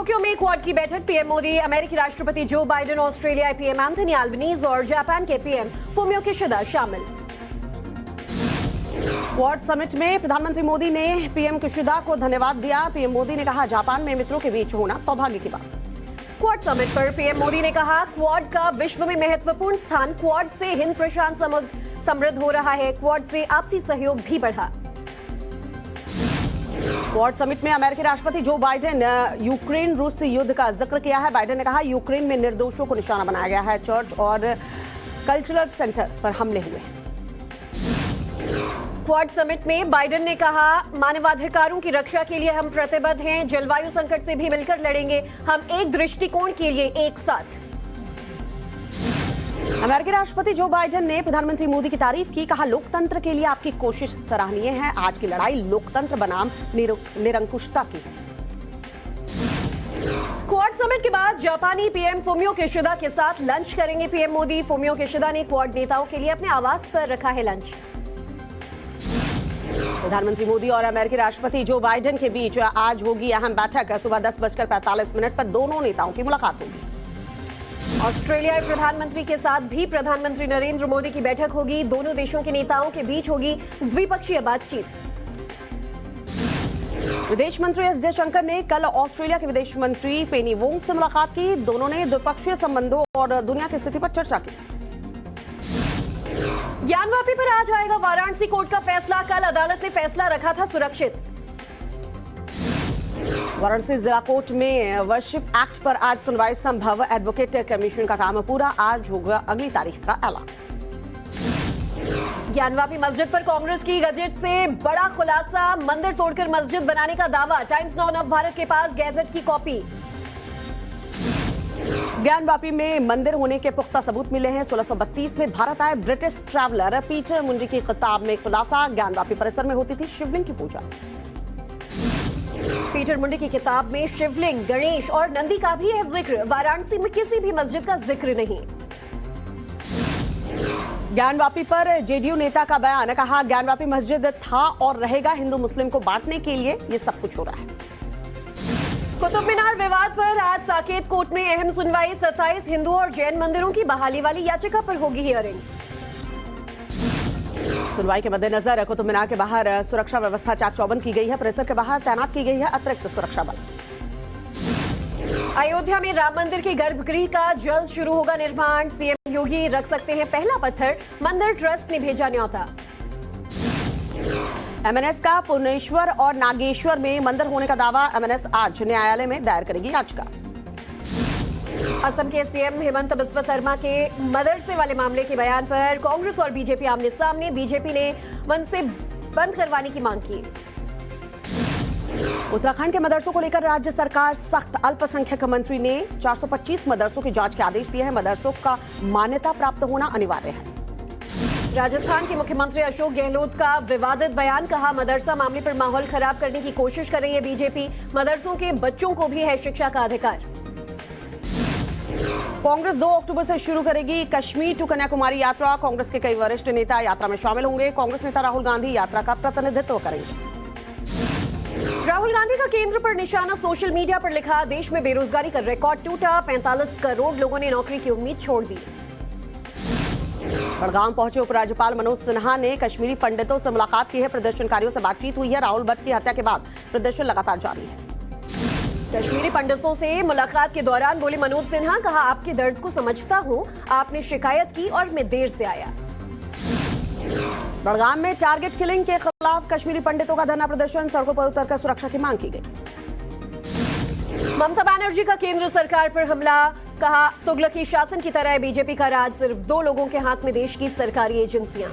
Tokyo में quad की बैठक, पीएम मोदी, अमेरिकी राष्ट्रपति जो बाइडेन, ऑस्ट्रेलियाई पीएम एंथनी अल्बनीज और जापान के पीएम फुमियो किशिदा शामिल। क्वाड समिट में प्रधानमंत्री मोदी ने पीएम किशिदा को धन्यवाद दिया। पीएम मोदी ने कहा, जापान में मित्रों के बीच होना सौभाग्य की बात। क्वाड समिट पर पीएम मोदी ने कहा, क्वाड का विश्व में महत्वपूर्ण स्थान, क्वाड से हिंद प्रशांत समुद्र समृद्ध हो रहा है, क्वाड से आपसी सहयोग भी बढ़ा। क्वाड समिट में अमेरिकी राष्ट्रपति जो बाइडेन यूक्रेन रूस युद्ध का जिक्र किया है। बाइडेन ने कहा, यूक्रेन में निर्दोषों को निशाना बनाया गया है, चर्च और कल्चरल सेंटर पर हमले हुए। क्वाड समिट में बाइडेन ने कहा, मानवाधिकारों की रक्षा के लिए हम प्रतिबद्ध हैं, जलवायु संकट से भी मिलकर लड़ेंगे, हम एक दृष्टिकोण के लिए एक साथ। अमेरिकी राष्ट्रपति जो बाइडेन ने प्रधानमंत्री मोदी की तारीफ की। कहा, लोकतंत्र के लिए आपकी कोशिश सराहनीय है, आज की लड़ाई लोकतंत्र बनाम निरंकुशता की। क्वाड समिट के बाद जापानी पीएम फुमियो किशिदा के साथ लंच करेंगे पीएम मोदी। फुमियो किशिदा ने क्वाड नेताओं के लिए अपने आवास पर रखा है लंच। प्रधानमंत्री मोदी और अमेरिकी राष्ट्रपति जो बाइडेन के बीच आज होगी अहम बैठक। सुबह 10:45 पर दोनों नेताओं की मुलाकात होगी। ऑस्ट्रेलियाई प्रधानमंत्री के साथ भी प्रधानमंत्री नरेंद्र मोदी की बैठक होगी। दोनों देशों के नेताओं के बीच होगी द्विपक्षीय बातचीत। विदेश मंत्री एस जयशंकर ने कल ऑस्ट्रेलिया के विदेश मंत्री पेनी वोंग से मुलाकात की। दोनों ने द्विपक्षीय संबंधों और दुनिया की स्थिति पर चर्चा की। ज्ञानवापी पर आज आएगा वाराणसी कोर्ट का फैसला। कल अदालत ने फैसला रखा था सुरक्षित। वाराणसी जिला कोर्ट में वर्शिप एक्ट पर आज सुनवाई संभव। एडवोकेट कमीशन का काम पूरा, आज होगा अगली तारीख का ऐलान। ज्ञानवापी मस्जिद पर कांग्रेस की गजेट से बड़ा खुलासा, मंदिर तोड़कर मस्जिद बनाने का दावा। टाइम्स नाउ नव भारत के पास गैजेट की कॉपी। ज्ञानवापी में मंदिर होने के पुख्ता सबूत मिले हैं। 1632 में भारत आए ब्रिटिश ट्रैवलर पीटर मुंडी की किताब में खुलासा, ज्ञानवापी परिसर में होती थी शिवलिंग की पूजा। पीटर मुंडी की किताब में शिवलिंग, गणेश और नंदी का भी है जिक्र। वाराणसी में किसी भी मस्जिद का जिक्र नहीं। ज्ञानवापी पर जेडीयू नेता का बयान। कहा, ज्ञानवापी मस्जिद था और रहेगा, हिंदू मुस्लिम को बांटने के लिए ये सब कुछ हो रहा है। कुतुब मीनार विवाद पर आज साकेत कोर्ट में अहम सुनवाई। 27 हिंदू और जैन मंदिरों की बहाली वाली याचिका पर होगी हियरिंग। सुनवाई के मद्देनजर कुतुब मीनार के बाहर सुरक्षा व्यवस्था चाक चौबंद की गई है। परिसर के बाहर तैनात की गई है अतिरिक्त सुरक्षा बल। अयोध्या में राम मंदिर के गर्भगृह का जल्द शुरू होगा निर्माण। सीएम योगी रख सकते हैं पहला पत्थर, मंदिर ट्रस्ट ने भेजा न्योता। एमएनएस का पुनेश्वर और नागेश्वर में मंदिर होने का दावा। एमएनएस आज न्यायालय में दायर करेगी याचिका। असम के सीएम हेमंत बिस्वा शर्मा के मदरसे वाले मामले के बयान पर कांग्रेस और बीजेपी आमने सामने। बीजेपी ने मदरसे बंद करवाने की मांग की। उत्तराखंड के मदरसों को लेकर राज्य सरकार सख्त। अल्पसंख्यक मंत्री ने 425 मदरसों के जांच के आदेश दिए हैं। मदरसों का मान्यता प्राप्त होना अनिवार्य है। राजस्थान के मुख्यमंत्री अशोक गहलोत का विवादित बयान। कहा, मदरसा मामले पर माहौल खराब करने की कोशिश कर रही है बीजेपी। मदरसों के बच्चों को भी है शिक्षा का अधिकार। कांग्रेस 2 अक्टूबर से शुरू करेगी कश्मीर टू कन्याकुमारी यात्रा। कांग्रेस के कई वरिष्ठ नेता यात्रा में शामिल होंगे। कांग्रेस नेता राहुल गांधी यात्रा का प्रतिनिधित्व करेंगे। राहुल गांधी का केंद्र पर निशाना। सोशल मीडिया पर लिखा, देश में बेरोजगारी का रिकॉर्ड टूटा, 45 करोड़ लोगों ने नौकरी की उम्मीद छोड़ दी। बड़गांव पहुंचे उपराज्यपाल मनोज सिन्हा ने कश्मीरी पंडितों से मुलाकात की है। प्रदर्शनकारियों से बातचीत हुई है। राहुल भट्ट की हत्या के बाद प्रदर्शन लगातार जारी है। कश्मीरी पंडितों से मुलाकात के दौरान बोले मनोज सिन्हा, कहा, आपके दर्द को समझता हूं, आपने शिकायत की और मैं देर से आया। बड़गाम में टारगेट किलिंग के खिलाफ कश्मीरी पंडितों का धरना प्रदर्शन। सड़कों पर उतरकर सुरक्षा की मांग की गई। ममता बनर्जी का केंद्र सरकार पर हमला। कहा, तुगलकी शासन की तरह बीजेपी का राज, सिर्फ 2 लोगों के हाथ में देश की सरकारी एजेंसियां।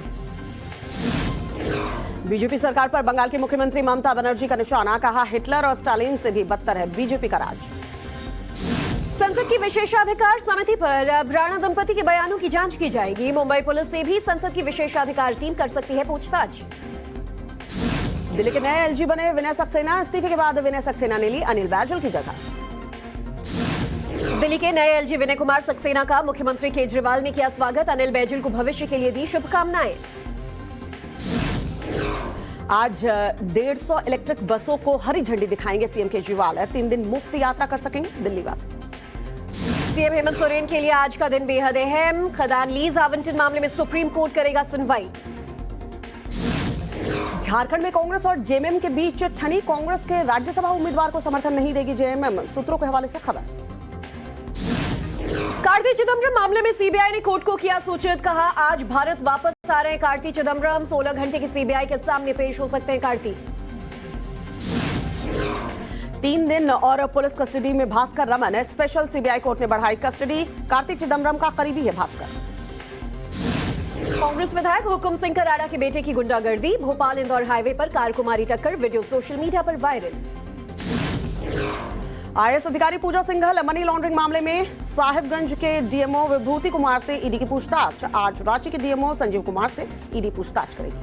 बीजेपी सरकार पर बंगाल की मुख्यमंत्री ममता बनर्जी का निशाना। कहा, हिटलर और स्टालिन से भी बदतर है बीजेपी का राज। संसद की विशेषाधिकार समिति पर अब राणा दंपति के बयानों की जांच की जाएगी। मुंबई पुलिस से भी संसद की विशेषाधिकार टीम कर सकती है पूछताछ। दिल्ली के नए एलजी बने विनय सक्सेना। इस्तीफे के बाद विनय सक्सेना ने ली अनिल बैजल की जगह। दिल्ली के नए एलजी विनय कुमार सक्सेना का मुख्यमंत्री केजरीवाल ने किया स्वागत। अनिल बैजल को भविष्य के लिए दी शुभकामनाएं। आज 150 इलेक्ट्रिक बसों को हरी झंडी दिखाएंगे सीएम केजरीवाल। 3 दिन मुफ्त यात्रा कर सकेंगे दिल्ली वासी। सीएम हेमंत सोरेन के लिए आज का दिन बेहद अहम। खदान लीज आवंटन मामले में सुप्रीम कोर्ट करेगा सुनवाई। झारखंड में कांग्रेस और जेएमएम के बीच ठनी। कांग्रेस के राज्यसभा उम्मीदवार को समर्थन नहीं देगी जेएमएम, सूत्रों के हवाले से खबर। कार्ति चिदम्बरम मामले में सीबीआई ने कोर्ट को किया सूचित। कहा आज भारत वापस आ रहे हैं कार्ति चिदम्बरम। 16 घंटे की सीबीआई के सामने पेश हो सकते हैं कार्ति। 3 दिन और पुलिस कस्टडी में Bhaskar Raman. Special CBI court ने बढ़ाई कस्टडी। कार्ति चिदम्बरम का करीबी है भास्कर। कांग्रेस विधायक हुकुम सिंह कराड़ा के बेटे की गुंडागर्दी। भोपाल इंदौर हाईवे पर कार को मारी टक्कर। वीडियो सोशल मीडिया पर वायरल। आईएएस अधिकारी पूजा सिंघल मनी लॉन्ड्रिंग मामले में साहिबगंज के डीएमओ विभूति कुमार से ईडी की पूछताछ। आज रांची के डीएमओ संजीव कुमार से ईडी पूछताछ करेगी।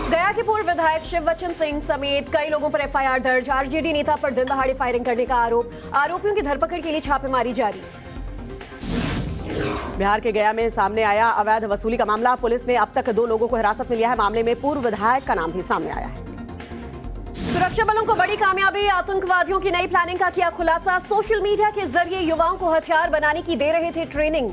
गया के पूर्व विधायक शिववचन सिंह समेत कई लोगों पर एफआईआर दर्ज। आरजेडी नेता पर दिन दहाड़े फायरिंग करने का आरोप। आरोपियों की धरपकड़ के लिए छापेमारी जारी। बिहार के गया में सामने आया अवैध वसूली का मामला। पुलिस ने अब तक 2 लोगों को हिरासत में लिया है। मामले में पूर्व विधायक का नाम भी सामने आया है। सुरक्षा बलों को बड़ी कामयाबी। आतंकवादियों की नई प्लानिंग का किया खुलासा। सोशल मीडिया के जरिए युवाओं को हथियार बनाने की दे रहे थे ट्रेनिंग।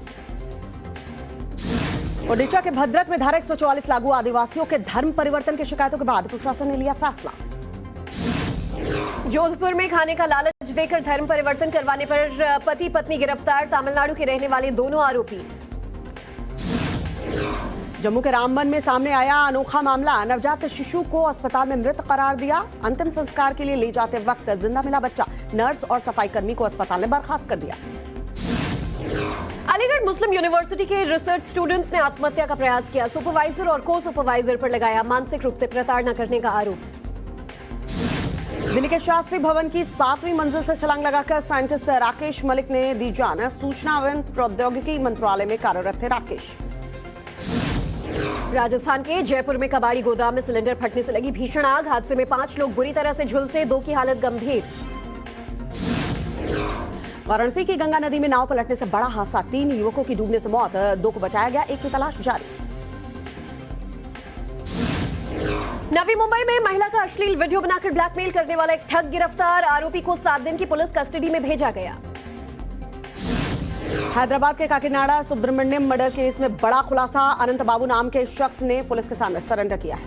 ओडिशा के भद्रक में धारा 144 लागू। आदिवासियों के धर्म परिवर्तन की शिकायतों के बाद प्रशासन ने लिया फैसला। जोधपुर में खाने का लालच देकर धर्म परिवर्तन करवाने पर पति पत्नी गिरफ्तार। तमिलनाडु के रहने वाले दोनों आरोपी। जम्मू के रामबन में सामने आया अनोखा मामला। नवजात शिशु को अस्पताल में मृत करार दिया। अंतिम संस्कार के लिए ले जाते वक्त जिंदा मिला बच्चा। नर्स और सफाई कर्मी को अस्पताल में बर्खास्त कर दिया। अलीगढ़ मुस्लिम यूनिवर्सिटी के रिसर्च स्टूडेंट्स ने आत्महत्या का प्रयास किया। सुपरवाइजर और को सुपरवाइजर पर लगाया मानसिक रूप से प्रताड़ना करने का आरोप। दिल्ली के शास्त्री भवन की 7वीं मंजिल से छलांग लगाकर साइंटिस्ट राकेश मलिक ने दी जान। सूचना एवं प्रौद्योगिकी मंत्रालय में कार्यरत थे राकेश। राजस्थान के जयपुर में कबाड़ी गोदाम में सिलेंडर फटने से लगी भीषण आग। हादसे में 5 लोग बुरी तरह से झुलसे। 2 की हालत गंभीर। वाराणसी की गंगा नदी में नाव पलटने से बड़ा हादसा। 3 युवकों की डूबने से मौत। 2 को बचाया गया। 1 की तलाश जारी। नवी मुंबई में महिला का अश्लील वीडियो बनाकर ब्लैकमेल करने वाला एक ठग गिरफ्तार। आरोपी को 7 दिन की पुलिस कस्टडी में भेजा गया। हैदराबाद के काकीनाडा सुब्रमण्यम मर्डर केस में बड़ा खुलासा। अनंत बाबू नाम के शख्स ने पुलिस के सामने सरेंडर किया है।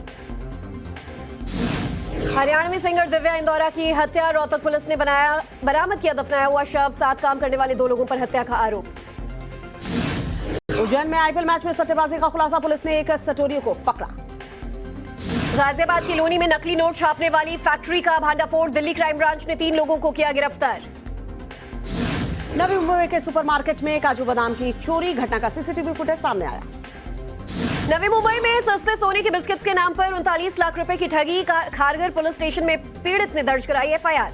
हरियाणा में सिंगर दिव्या इंदौरा की हत्या। रोहतक पुलिस ने बरामद किया दफनाया हुआ शव। साथ काम करने वाले 2 लोगों पर हत्या का आरोप। उज्जैन में आईपीएल मैच में सट्टेबाजी का खुलासा। पुलिस ने एक सटोरियों को पकड़ा। गाजियाबाद की लोनी में नकली नोट छापने वाली फैक्ट्री का भांडाफोड़। दिल्ली क्राइम ब्रांच ने 3 लोगों को किया गिरफ्तार। नवी मुंबई के सुपरमार्केट में काजू बादाम की चोरी। घटना का सीसीटीवी फुटेज सामने आया। नवी मुंबई में सस्ते सोने के बिस्किट्स के नाम पर 39 लाख रुपए की ठगी। खारगर पुलिस स्टेशन में पीड़ित ने दर्ज कराई एफआईआर।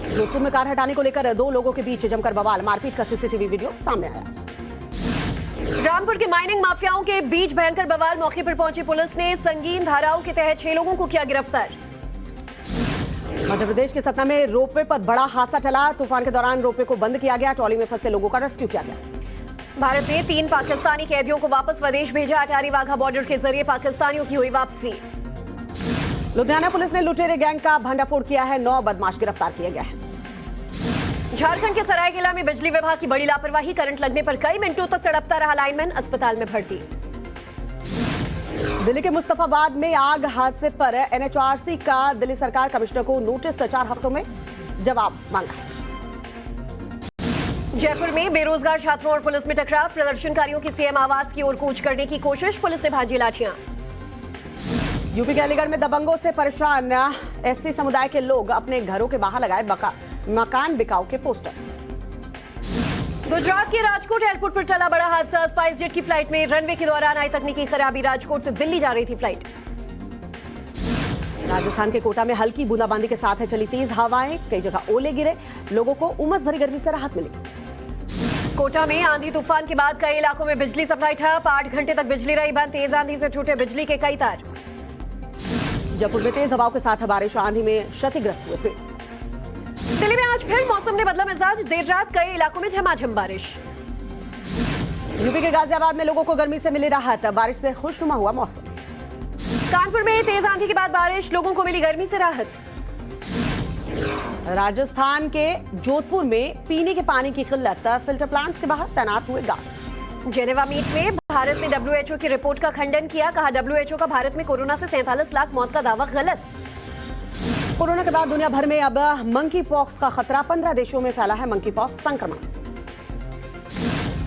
जोधपुर में कार हटाने को लेकर 2 लोगों के बीच जमकर बवाल। मारपीट का सीसीटीवी वीडियो सामने आया। रामपुर के माइनिंग माफियाओं के बीच भयंकर बवाल। मौके पर पहुंची पुलिस ने संगीन धाराओं के तहत 6 लोगों को किया गिरफ्तार। मध्य प्रदेश के सतना में रोपवे पर बड़ा हादसा टला। तूफान के दौरान रोपवे को बंद किया गया। ट्रॉली में फंसे लोगों का रेस्क्यू किया गया। भारत ने 3 पाकिस्तानी कैदियों को वापस स्वदेश भेजा। अटारी वाघा बॉर्डर के जरिए पाकिस्तानियों की हुई वापसी। लुधियाना पुलिस ने लुटेरे गैंग का भंडाफोड़ किया है। 9 बदमाश गिरफ्तार किए गए हैं। झारखंड के सरायकेला में बिजली विभाग की बड़ी लापरवाही। करंट लगने पर कई मिनटों तक तड़पता रहा लाइनमैन। अस्पताल में भर्ती। दिल्ली के मुस्तफाबाद में आग हादसे पर एनएचआरसी का दिल्ली सरकार कमिश्नर को नोटिस। 4 हफ्तों में जवाब मांगा। जयपुर में बेरोजगार छात्रों और पुलिस में टकराव। प्रदर्शनकारियों की सीएम आवास की ओर कूच करने की कोशिश। पुलिस ने भाजी लाठियां। यूपी के अलीगढ़ में दबंगों से परेशान एससी समुदाय के लोग अपने घरों के बाहर लगाए मकान बिकाऊ के पोस्टर। गुजरात के राजकोट एयरपोर्ट पर टला बड़ा हादसा। स्पाइस जेट की फ्लाइट में रनवे के दौरान आई तकनीकी खराबी। राजकोट से दिल्ली जा रही थी फ्लाइट। राजस्थान के कोटा में हल्की बूंदाबांदी के साथ चली तेज हवाएं। कई जगह ओले गिरे। लोगों को उमस भरी गर्मी से राहत मिली। कोटा में आंधी तूफान के बाद कई इलाकों में बिजली सप्लाई ठप। 8 घंटे तक बिजली रही बंद। तेज आंधी से टूटे बिजली के कई तार। जयपुर में तेज हवाओं के साथ बारिश। आंधी में क्षतिग्रस्त हुए पेड़। दिल्ली में आज फिर मौसम ने बदला मिजाज। देर रात कई इलाकों में झमाझम बारिश। यूपी के गाजियाबाद में लोगों को गर्मी से मिली राहत। बारिश से खुशनुमा हुआ मौसम। कानपुर में तेज आंधी के बाद बारिश, लोगों को मिली गर्मी से राहत। राजस्थान के जोधपुर में पीने के पानी की किल्लत, फिल्टर प्लांट्स के बाहर तैनात हुए गार्ड्स। जेनेवा मीट में भारत ने WHO की रिपोर्ट का खंडन किया, कहा WHO का भारत में कोरोना से 47 लाख मौत का दावा गलत। कोरोना के बाद दुनिया भर में अब मंकी पॉक्स का खतरा, 15 देशों में फैला है मंकी पॉक्स संक्रमण।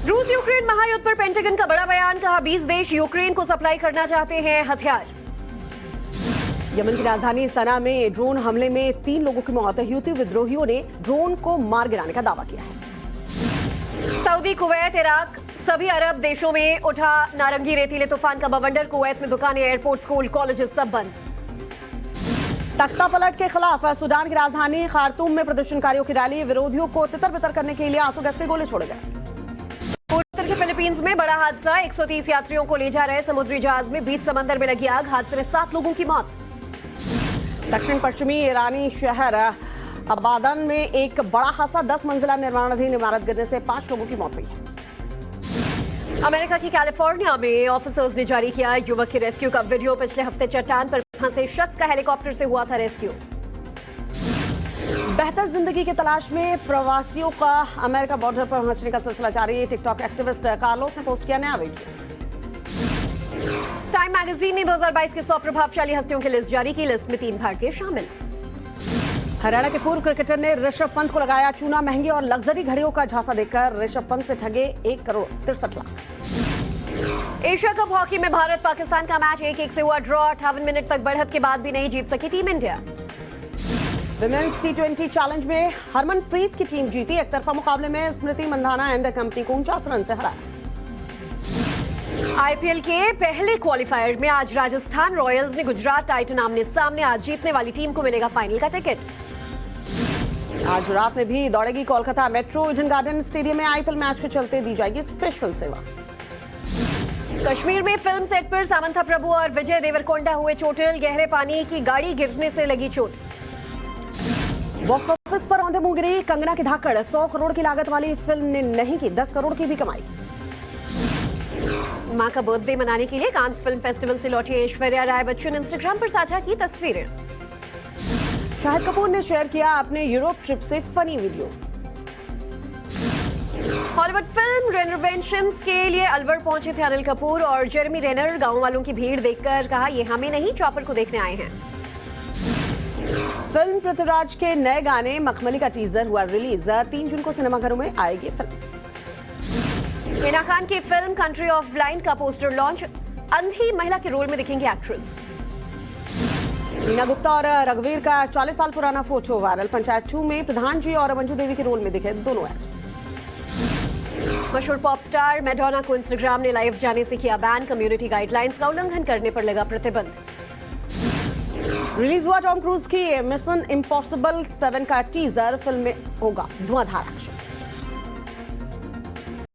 रूस यूक्रेन महायुद्ध पर पेंटागन का बड़ा बयान, कहा 20 देश यूक्रेन को सप्लाई करना चाहते हैं हथियार। यमन की राजधानी सना में ड्रोन हमले में 3 लोगों की मौत, ह्यूती विद्रोहियों ने ड्रोन को मार गिराने का दावा किया है। सऊदी, कुवैत, इराक सभी अरब देशों में उठा नारंगी रेतीले तूफान का बवंडर, कुवैत में दुकानें, एयरपोर्ट, स्कूल, कॉलेजेस सब बंद। तख्ता पलट के खिलाफ सूडान की राजधानी खार्तूम में प्रदर्शनकारियों की रैली, विरोधियों को तितर बितर करने के लिए आंसू गैस के गोले छोड़े गए। उत्तर के फिलीपींस में बड़ा हादसा, 130 यात्रियों को ले जा रहे समुद्री जहाज में बीच समंदर में लगी आग, हादसे में 7 लोगों की मौत। दक्षिण पश्चिमी ईरानी शहर अबादन में एक बड़ा हादसा, 10 मंजिला निर्माणाधीन इमारत गिरने से 5 लोगों की मौत हुई है। अमेरिका की कैलिफोर्निया में ऑफिसर्स ने जारी किया युवक के रेस्क्यू का वीडियो, पिछले हफ्ते चट्टान पर फंसे शख्स का हेलीकॉप्टर से हुआ था रेस्क्यू। बेहतर जिंदगी की तलाश में प्रवासियों का अमेरिका बॉर्डर पर पहुंचने का सिलसिला जारी, टिकटॉक एक्टिविस्ट कार्लोस ने पोस्ट किया नया वीडियो। टाइम मैगजीन ने 2022 की 100 प्रभावशाली हस्तियों की लिस्ट जारी की, लिस्ट में 3 भारतीय शामिल। हरियाणा के पूर्व क्रिकेटर ने ऋषभ पंत को लगाया चूना, महंगी और लग्जरी घड़ियों का झांसा देकर ऋषभ पंत से ठगे 1 crore 63 lakh. Asia cup hockey में भारत पाकिस्तान का मैच 1-1 से हुआ ड्रॉ, 58 मिनट तक बढ़त के बाद भी नहीं जीत सकी team India. Women's T20 challenge में हरमनप्रीत की टीम जीती, एक तरफा मुकाबले में स्मृति मंधाना एंड कंपनी को 49 रन से हराया। IPL के पहले क्वालिफायर में आज राजस्थान रॉयल्स ने गुजरात टाइटन आमने सामने, आज जीतने वाली टीम को मिलेगा फाइनल का टिकट। आज रात में भी दौड़ेगी Kolkata metro, Eden garden stadium में IPL मैच के चलते दी जाएगी स्पेशल सेवा। कश्मीर में फिल्म सेट पर सामंथा प्रभु और विजय देवरकोंडा हुए चोटिल, गहरे पानी की गाड़ी गिरने से लगी चोट। बॉक्स ऑफिस पर औंधे मुंह गिरी कंगना की धाकड़, 100 करोड़ की लागत वाली फिल्म ने नहीं की 10 करोड़ की भी कमाई। मां का बर्थडे मनाने के लिए कांस फिल्म फेस्टिवल से लौटी ऐश्वर्या राय बच्चन, इंस्टाग्राम पर साझा की तस्वीरें। शाहिद कपूर ने शेयर किया अपने यूरोप ट्रिप से funny videos. Hollywood film renovations के लिए अलवर पहुंचे थे अनिल कपूर और जेरेमी रेनर, गांव वालों की भीड़ देखकर कहा ये हमें नहीं चॉपर को देखने आए हैं। फिल्म पृथ्वीराज के नए गाने मखमली का टीजर हुआ रिलीज, 3 जून को सिनेमाघरों में आएगी फिल्म। हिना खान की फिल्म कंट्री ऑफ ब्लाइंड का पोस्टर लॉन्च, अंधी महिला के रोल में दिखेंगी एक्ट्रेस। रीना गुप्ता और रघुवीर का 40 साल पुराना फोटो वायरल, पंचायत 2 में प्रधान जी और मंजू देवी के रोल में दिखे दोनों एक्टर। मशहूर पॉप स्टार मैडोना को इंस्टाग्राम ने लाइव जाने से किया बैन, कम्युनिटी गाइडलाइंस का उल्लंघन करने पर लगा प्रतिबंध। रिलीज हुआ टॉम क्रूज की मिशन इम्पॉसिबल 7 का टीजर, फिल्म में होगा धुआंधार एक्शन।